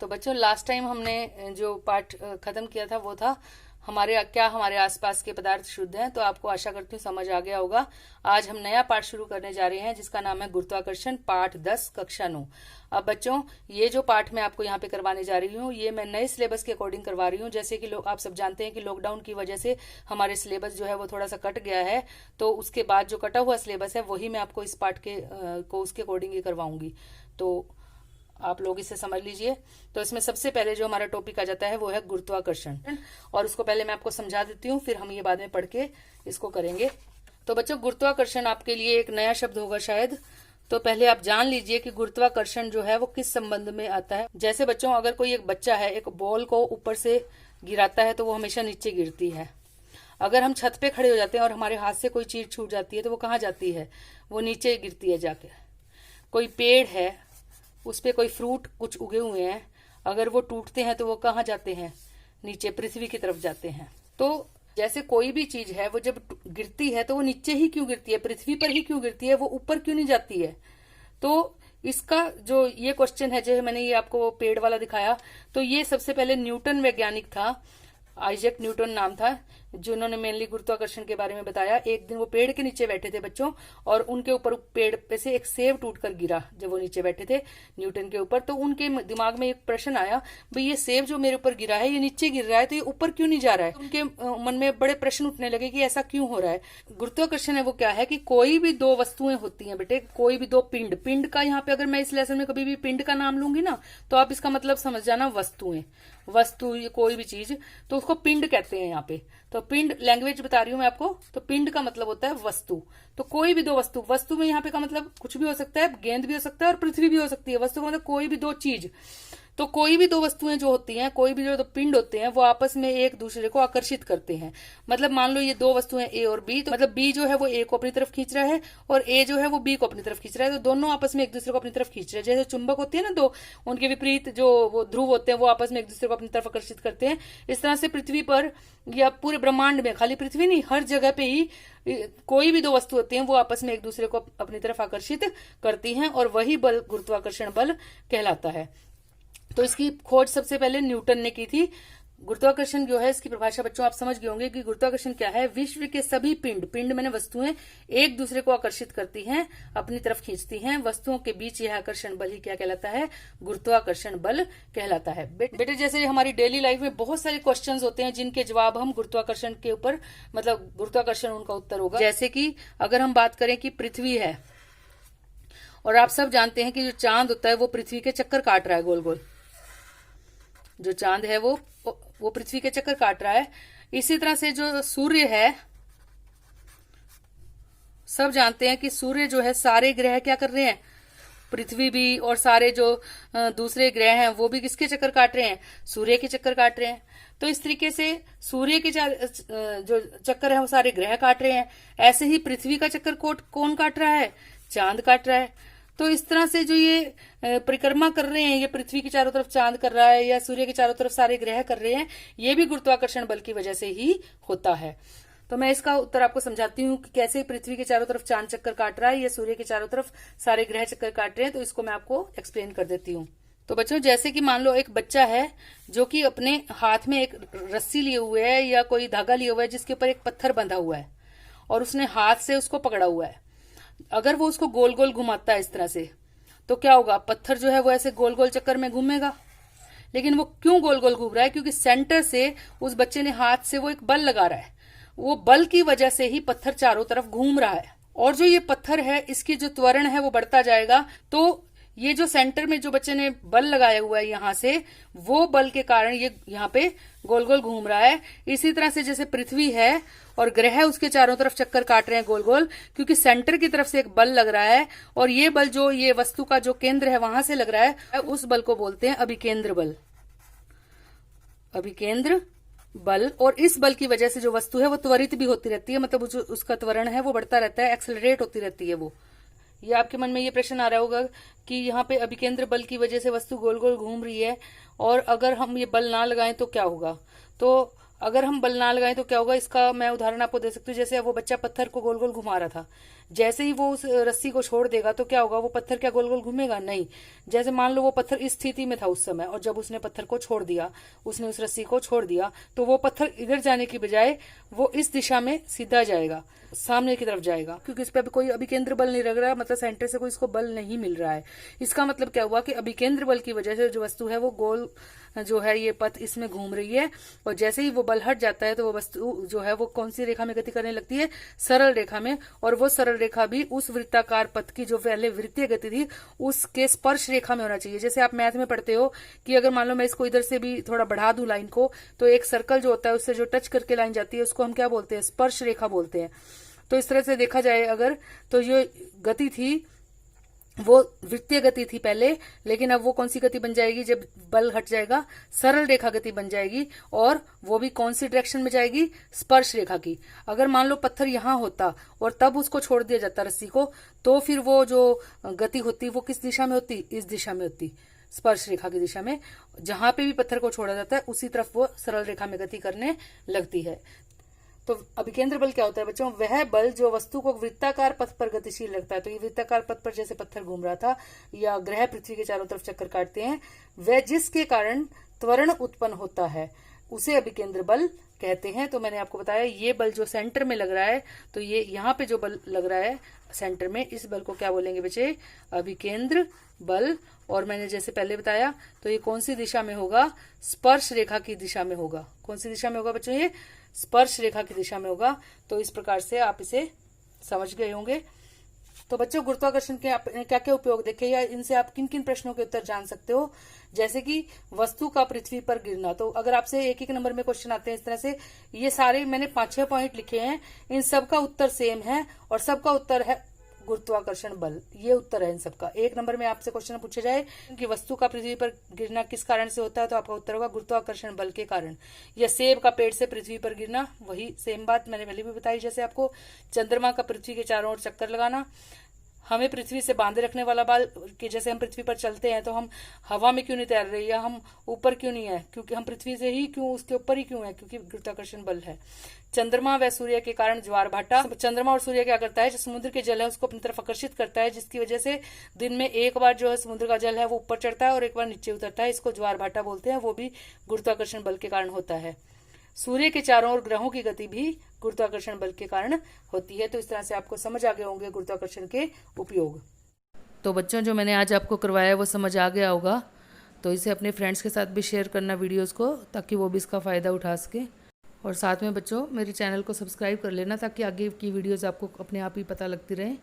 तो बच्चों last time हमने जो पाठ खत्म किया था वो था हमारे आसपास के पदार्थ शुद्ध हैं। तो आपको आशा करती हूँ समझ आ गया होगा। आज हम नया पाठ शुरू करने जा रहे हैं जिसका नाम है गुरुत्वाकर्षण, पाठ 10 कक्षा 9। अब बच्चों ये जो पाठ मैं आपको यहाँ पे करवाने जा रही हूँ ये मैं नए सिलेबस के अकॉर्डिंग करवा रही हूँ। जैसे कि लोग आप सब जानते हैं कि लॉकडाउन की वजह से हमारे सिलेबस जो है वो थोड़ा सा कट गया है, तो उसके बाद जो कटा हुआ सिलेबस है वही मैं आपको इस पाठ के को उसके अकॉर्डिंग ही करवाऊंगी। तो आप लोग इसे समझ लीजिए। तो इसमें सबसे पहले जो हमारा टॉपिक आ जाता है वो है गुरुत्वाकर्षण, और उसको पहले मैं आपको समझा देती हूँ, फिर हम ये बाद में पढ़ के इसको करेंगे। तो बच्चों गुरुत्वाकर्षण आपके लिए एक नया शब्द होगा शायद, तो पहले आप जान लीजिए कि गुरुत्वाकर्षण जो है वो किस संबंध में आता है। जैसे बच्चों अगर कोई एक बच्चा है एक बॉल को ऊपर से गिराता है तो वो हमेशा नीचे गिरती है। अगर हम छत पे खड़े हो जाते हैं और हमारे हाथ से कोई चीज छूट जाती है तो वो कहाँ जाती है, वो नीचे गिरती है जाके। कोई पेड़ है उस पे कोई फ्रूट कुछ उगे हुए हैं, अगर वो टूटते हैं तो वो कहाँ जाते हैं, नीचे पृथ्वी की तरफ जाते हैं। तो जैसे कोई भी चीज है वो जब गिरती है तो वो नीचे ही क्यों गिरती है, पृथ्वी पर ही क्यों गिरती है, वो ऊपर क्यों नहीं जाती है। तो इसका जो ये क्वेश्चन है, जो मैंने ये आपको पेड़ वाला दिखाया, तो ये सबसे पहले न्यूटन वैज्ञानिक था, आइजैक न्यूटन नाम था, जिन्होंने मेनली गुरुत्वाकर्षण के बारे में बताया। एक दिन वो पेड़ के नीचे बैठे थे बच्चों, और उनके ऊपर पेड़ पे से एक सेब टूटकर गिरा। जब वो नीचे बैठे थे न्यूटन के ऊपर, तो उनके दिमाग में एक प्रश्न आया, भाई ये सेब जो मेरे ऊपर गिरा है ये नीचे गिर रहा है तो ये ऊपर क्यों नहीं जा रहा है। उनके मन में बड़े प्रश्न उठने लगे कि ऐसा क्यों हो रहा है। गुरुत्वाकर्षण है वो क्या है कि कोई भी दो वस्तुएं होती हैं बेटे, कोई भी दो पिंड का यहाँ पे अगर मैं इस लेसन में कभी भी पिंड का नाम लूंगी ना तो आप इसका मतलब समझ जाना वस्तुएं, वस्तु ये कोई भी चीज तो उसको पिंड कहते हैं यहाँ पे। तो पिंड लैंग्वेज बता रही हूँ मैं आपको, तो पिंड का मतलब होता है वस्तु। तो कोई भी दो वस्तु, वस्तु में यहाँ पे का मतलब कुछ भी हो सकता है, गेंद भी हो सकता है और पृथ्वी भी हो सकती है। वस्तु का मतलब कोई भी दो चीज, तो कोई भी दो वस्तुएं जो होती हैं, कोई भी जो दो पिंड होते हैं वो आपस में एक दूसरे को आकर्षित करते हैं। मतलब मान लो ये दो वस्तुएं ए और बी, तो मतलब बी जो है वो ए को अपनी तरफ खींच रहा है और ए जो है वो बी को अपनी तरफ खींच रहा है, तो दोनों आपस में एक दूसरे को अपनी तरफ खींच रहे हैं। जैसे चुंबक होती है ना दो, उनके विपरीत जो वो ध्रुव होते हैं वो आपस में एक दूसरे को अपनी तरफ आकर्षित करते हैं। इस तरह से पृथ्वी पर या पूरे ब्रह्मांड में, खाली पृथ्वी नहीं, हर जगह पे ही कोई भी दो वस्तु होती हैं वो आपस में एक दूसरे को अपनी तरफ आकर्षित करती हैं, और वही बल गुरुत्वाकर्षण बल कहलाता है। तो इसकी खोज सबसे पहले न्यूटन ने की थी। गुरुत्वाकर्षण जो है इसकी परिभाषा बच्चों आप समझ गए होंगे कि गुरुत्वाकर्षण क्या है। विश्व के सभी पिंड मैंने वस्तुएं एक दूसरे को आकर्षित करती हैं, अपनी तरफ खींचती हैं। वस्तुओं के बीच यह आकर्षण बल ही क्या कहलाता है, गुरुत्वाकर्षण बल कहलाता है। बेटे जैसे हमारी डेली लाइफ में बहुत सारे क्वेश्चंस होते हैं जिनके जवाब हम गुरुत्वाकर्षण के ऊपर, मतलब गुरुत्वाकर्षण उनका उत्तर होगा। जैसे कि अगर हम बात करें कि पृथ्वी है, और आप सब जानते हैं कि जो चांद होता है वो पृथ्वी के चक्कर काट रहा है गोल गोल। जो चांद है वो पृथ्वी के चक्कर काट रहा है। इसी तरह से जो सूर्य है, सब जानते हैं कि सूर्य जो है, सारे ग्रह क्या कर रहे हैं, पृथ्वी भी और सारे जो दूसरे ग्रह हैं वो भी किसके चक्कर काट रहे हैं, सूर्य के चक्कर काट रहे हैं। तो इस तरीके से सूर्य के जो चक्कर है वो सारे ग्रह काट रहे हैं। ऐसे ही पृथ्वी का चक्कर कौन काट रहा है, चांद काट रहा है। तो इस तरह से जो ये परिक्रमा कर रहे हैं, ये पृथ्वी की चारों तरफ चांद कर रहा है या सूर्य की चारों तरफ सारे ग्रह कर रहे हैं, ये भी गुरुत्वाकर्षण बल की वजह से ही होता है। तो मैं इसका उत्तर आपको समझाती हूँ कि कैसे पृथ्वी के चारों तरफ चांद चक्कर काट रहा है या सूर्य के चारों तरफ सारे ग्रह चक्कर काट रहे हैं। तो इसको मैं आपको एक्सप्लेन कर देती हूँ। तो बच्चों जैसे कि मान लो एक बच्चा है जो कि अपने हाथ में एक रस्सी लिए हुए है या कोई धागा लिए हुआ है जिसके ऊपर एक पत्थर बंधा हुआ है, और उसने हाथ से उसको पकड़ा हुआ है। अगर वो उसको गोल गोल घुमाता है इस तरह से, तो क्या होगा, पत्थर जो है वो ऐसे गोल गोल चक्कर में घूमेगा। लेकिन वो क्यों गोल गोल घूम रहा है, क्योंकि सेंटर से उस बच्चे ने हाथ से वो एक बल लगा रहा है, वो बल की वजह से ही पत्थर चारों तरफ घूम रहा है। और जो ये पत्थर है इसकी जो त्वरण है वो बढ़ता जाएगा। तो ये जो सेंटर में जो बच्चे ने बल लगाया हुआ है यहाँ से, वो बल के कारण ये यहाँ पे गोल गोल घूम रहा है। इसी तरह से जैसे पृथ्वी है और ग्रह उसके चारों तरफ चक्कर काट रहे हैं गोल गोल, क्योंकि सेंटर की तरफ से एक बल लग रहा है, और ये बल जो ये वस्तु का जो केंद्र है वहां से लग रहा है, उस बल को बोलते हैं अभिकेंद्र बल। अभिकेंद्र बल। और इस बल की वजह से जो वस्तु है वो त्वरित भी होती रहती है, मतलब जो उसका त्वरण है वो बढ़ता रहता है, एक्सेलरेट होती रहती है वो। ये आपके मन में ये प्रश्न आ रहा होगा कि यहाँ पे अभिकेंद्र बल की वजह से वस्तु गोल गोल घूम रही है, और अगर हम ये बल ना लगाएं तो क्या होगा। तो अगर हम बल ना लगाएं तो क्या होगा, इसका मैं उदाहरण आपको दे सकती हूँ। जैसे वो बच्चा पत्थर को गोल गोल घुमा रहा था, जैसे ही वो उस रस्सी को छोड़ देगा तो क्या होगा, वो पत्थर क्या गोल गोल घूमेगा? नहीं। जैसे मान लो वो पत्थर इस स्थिति में था उस समय, और जब उसने पत्थर को छोड़ दिया, उसने उस रस्सी को छोड़ दिया, तो वो पत्थर इधर जाने की बजाय वो इस दिशा में सीधा जाएगा, सामने की तरफ जाएगा, क्योंकि इस पे कोई अभिकेंद्र बल नहीं लग रहा, मतलब सेंटर से कोई इसको बल नहीं मिल रहा है। इसका मतलब क्या हुआ कि अभिकेंद्र बल की वजह से जो वस्तु है वो गोल जो है ये पथ इसमें घूम रही है, और जैसे ही वो बल हट जाता है तो वो वस्तु जो है वो कौन सी रेखा में गति करने लगती है? सरल रेखा में। और वो सरल रेखा भी उस वृत्ताकार पथ की जो पहले वृत्तीय गति थी उसके स्पर्श रेखा में होना चाहिए। जैसे आप मैथ में पढ़ते हो कि अगर मान लो मैं इसको इधर से भी थोड़ा बढ़ा दूं लाइन को, तो एक सर्कल जो होता है उससे जो टच करके लाइन जाती है उसको हम क्या बोलते हैं? स्पर्श रेखा बोलते हैं। तो इस तरह से देखा जाए अगर, तो जो गति थी वो वृत्तीय गति थी पहले, लेकिन अब वो कौन सी गति बन जाएगी? जब बल हट जाएगा सरल रेखा गति बन जाएगी, और वो भी कौन सी डायरेक्शन में जाएगी? स्पर्श रेखा की। अगर मान लो पत्थर यहां होता और तब उसको छोड़ दिया जाता रस्सी को, तो फिर वो जो गति होती वो किस दिशा में होती? इस दिशा में होती, स्पर्श रेखा की दिशा में। जहां पे भी पत्थर को छोड़ा जाता है उसी तरफ वो सरल रेखा में गति करने लगती है। तो अभिकेंद्र बल क्या होता है बच्चों? वह बल जो वस्तु को वृत्ताकार पथ पर गतिशील रखता है। तो ये वृत्ताकार पथ पर जैसे पत्थर घूम रहा था, या ग्रह पृथ्वी के चारों तरफ चक्कर काटते हैं, वह जिसके कारण त्वरण उत्पन्न होता है उसे अभिकेंद्र बल कहते हैं। तो मैंने आपको बताया ये बल जो सेंटर में लग रहा है, तो ये यहाँ पे जो बल लग रहा है सेंटर में, इस बल को क्या बोलेंगे बच्चे? अभिकेंद्र बल। और मैंने जैसे पहले बताया, तो ये कौन सी दिशा में होगा? स्पर्श रेखा की दिशा में होगा। कौन सी दिशा में होगा बच्चों? ये स्पर्श रेखा की दिशा में होगा। तो इस प्रकार से आप इसे समझ गए होंगे। तो बच्चों गुरुत्वाकर्षण के आपने क्या क्या उपयोग देखे, या इनसे आप किन किन प्रश्नों के उत्तर जान सकते हो? जैसे कि वस्तु का पृथ्वी पर गिरना। तो अगर आपसे एक एक नंबर में क्वेश्चन आते हैं इस तरह से, ये सारे मैंने 5-6 पॉइंट लिखे हैं, इन सबका उत्तर सेम है और सबका उत्तर है गुरुत्वाकर्षण बल। ये उत्तर है इन सबका। एक नंबर में आपसे क्वेश्चन पूछा जाए कि वस्तु का पृथ्वी पर गिरना किस कारण से होता है, तो आपका उत्तर होगा गुरुत्वाकर्षण बल के कारण। या सेब का पेड़ से पृथ्वी पर गिरना, वही सेम बात मैंने पहले भी बताई। जैसे आपको चंद्रमा का पृथ्वी के चारों ओर चक्कर लगाना, हमें पृथ्वी से बांधे रखने वाला बल कि जैसे हम पृथ्वी पर चलते हैं तो हम हवा में क्यों नहीं तैर रहे, या हम ऊपर क्यों नहीं है, क्योंकि हम पृथ्वी से ही क्यों, उसके ऊपर ही क्यों है? क्योंकि गुरुत्वाकर्षण बल है। चंद्रमा व सूर्य के कारण ज्वार भाटा। चंद्रमा और सूर्य क्या करता है? जो समुद्र के जल है उसको अपनी तरफ आकर्षित करता है, जिसकी वजह से दिन में एक बार जो है समुद्र का जल है वो ऊपर चढ़ता है और एक बार नीचे उतरता है। इसको ज्वार भाटा बोलते हैं। वो भी गुरुत्वाकर्षण बल के कारण होता है। सूर्य के चारों ओर ग्रहों की गति भी गुरुत्वाकर्षण बल के कारण होती है। तो इस तरह से आपको समझ आ गए होंगे गुरुत्वाकर्षण के उपयोग। तो बच्चों जो मैंने आज आपको करवाया वो समझ आ गया होगा, तो इसे अपने फ्रेंड्स के साथ भी शेयर करना वीडियोस को, ताकि वो भी इसका फ़ायदा उठा सके। और साथ में बच्चों मेरे चैनल को सब्सक्राइब कर लेना, ताकि आगे की वीडियोस आपको अपने आप ही पता लगती रहें।